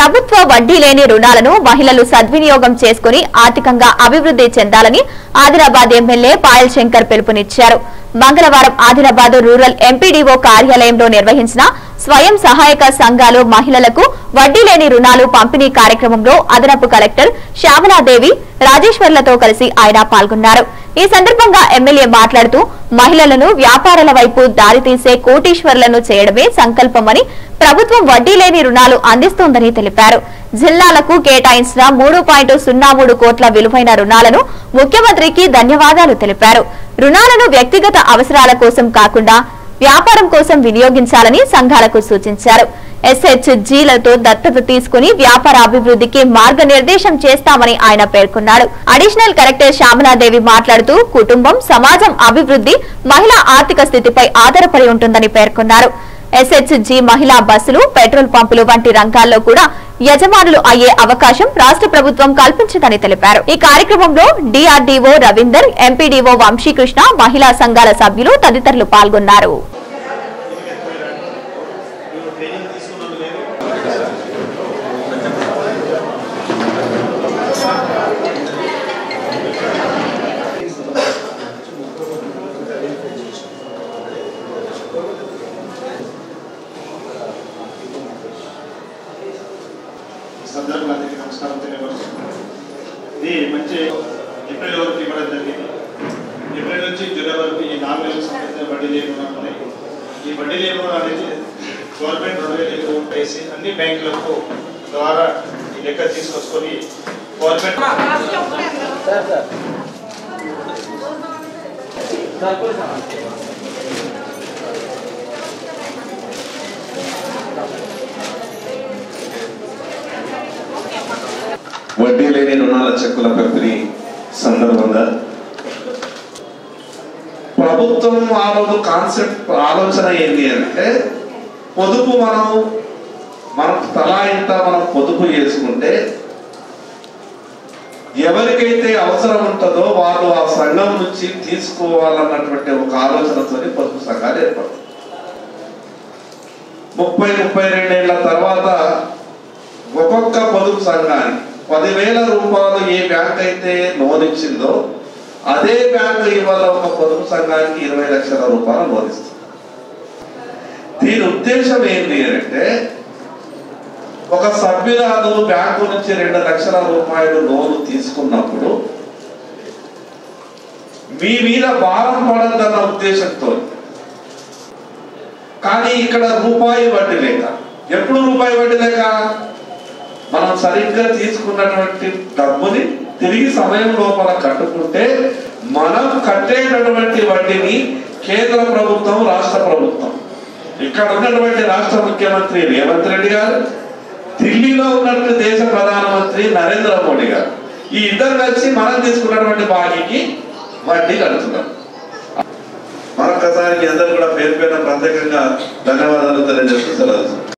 ప్రభుత్వ వడ్డీ లేని రుణాలను మహిళలు సద్వినియోగం చేసుకుని ఆర్థికంగా అభివృద్ధి చెందాలని ఆదిలాబాద్ ఎమ్మెల్యే పాయల్ శంకర్ పిలుపునిచ్చారు. మంగళవారం ఆదిలాబాద్ రూరల్ ఎంపీడీఓ కార్యాలయంలో నిర్వహించిన స్వయం సహాయక సంఘాలు మహిళలకు వడ్డీ లేని రుణాలు పంపిణీ కార్యక్రమంలో అదనపు కలెక్టర్ శ్యామలాదేవి రాజేశ్వర్లతో కలిసి ఆయన పాల్గొన్నారు. ఈ సందర్భంగా ఎమ్మెల్యే మాట్లాడుతూ మహిళలను వ్యాపారాల వైపు దారితీసే కోటీశ్వర్లను చేయడమే సంకల్పమని, ప్రభుత్వం వడ్డీ లేని రుణాలు అందిస్తోందని తెలిపారు. జిల్లాలకు కేటాయించిన 3.03 కోట్ల విలువైన రుణాలను ముఖ్యమంత్రికి ధన్యవాదాలు తెలిపారు. రుణాలను వ్యక్తిగత అవసరాల కోసం కాకుండా వ్యాపారం కోసం వినియోగించాలని సంఘాలకు సూచించారు. SHGలతో దత్తత తీసుకుని వ్యాపార అభివృద్ధికి మార్గనిర్దేశం చేస్తామని ఆయన పేర్కొన్నాడు. అడిషనల్ కలెక్టర్ శ్యామలాదేవి మాట్లాడుతూ కుటుంబం, సమాజం అభివృద్ధి మహిళా ఆర్థిక స్థితిపై ఆధారపడి ఉంటుందని పేర్కొన్నారు. SHG మహిళా బస్సులు, పెట్రోల్ పంపులు వంటి రంగాల్లో కూడా యజమానులు అయ్యే అవకాశం రాష్ట్ర ప్రభుత్వం కల్పించిందని తెలిపారు. ఈ కార్యక్రమంలో DRDO రవీందర్, ఎంపీడీఓ వంశీకృష్ణ, మహిళా సంఘాల సభ్యులు తదితరులు పాల్గొన్నారు. సందర్భానికి నమస్కారం తెలియపరుస్తున్నాను. ఇది మంచి ఏప్రిల్ వరకు ఇవ్వడం జరిగింది. ఏప్రిల్ నుంచి జూలై వరకు ఈ 4 నెలలకు సంబంధించిన వడ్డీ లేని రుణాలు ఉన్నాయి. ఈ వడ్డీ లేని రుణాలు అనేది గవర్నమెంట్ 2000 వేసి అన్ని బ్యాంకులకు ద్వారా ఈ లెక్క తీసుకొచ్చుకొని గవర్నమెంట్ వడ్డీ లేని రుణాల చెక్కుల పంపిణీ సందర్భంగా ప్రభుత్వం ఆలోచన ఏంటి అంటే, పొదుపు మనం తలా ఇంత మనం పొదుపు చేసుకుంటే ఎవరికైతే అవసరం ఉంటుందో వాళ్ళు ఆ సంఘం నుంచి తీసుకోవాలన్నటువంటి ఒక ఆలోచనతో పొదుపు సంఘాలు ఏర్పడతాయి. 30-32 ఏళ్ల తర్వాత ఒక్కొక్క పొదుపు సంఘానికి 10,000 రూపాయలు ఏ బ్యాంక్ అయితే లోన్ ఇచ్చిందో అదే బ్యాంకు ఇవాళ ఒక పొదుపు సంఘానికి 20 లక్షల రూపాయలు లోన్ ఇస్తుంది. దీని ఉద్దేశం ఏంటి అంటే, ఒక సభ్యురాలు బ్యాంకు నుంచి 2 లక్షల రూపాయలు లోన్ తీసుకున్నప్పుడు మీ మీద భారం పడద్దన్న ఉద్దేశంతో. కానీ ఇక్కడ రూపాయి వడ్డీ లేక, ఎప్పుడు రూపాయి వడ్డీ లేక, మనం సరిగ్గా తీసుకున్నటువంటి డబ్బుని తిరిగి సమయం లోపల కట్టుకుంటే మనం కట్టేటటువంటి వడ్డీని కేంద్ర ప్రభుత్వం, రాష్ట్ర ప్రభుత్వం, ఇక్కడ ఉన్నటువంటి రాష్ట్ర ముఖ్యమంత్రి రేవంత్ రెడ్డి గారు, ఢిల్లీలో ఉన్నటువంటి దేశ ప్రధానమంత్రి నరేంద్ర మోడీ గారు, ఈ ఇద్దరు కలిసి మనం తీసుకున్నటువంటి బాకీకి వడ్డీ కడుతున్నారు. మరొకసారి మీ అందరూ కూడా పేరు పేరున ప్రత్యేకంగా ధన్యవాదాలు తెలియజేస్తూ సెలవు.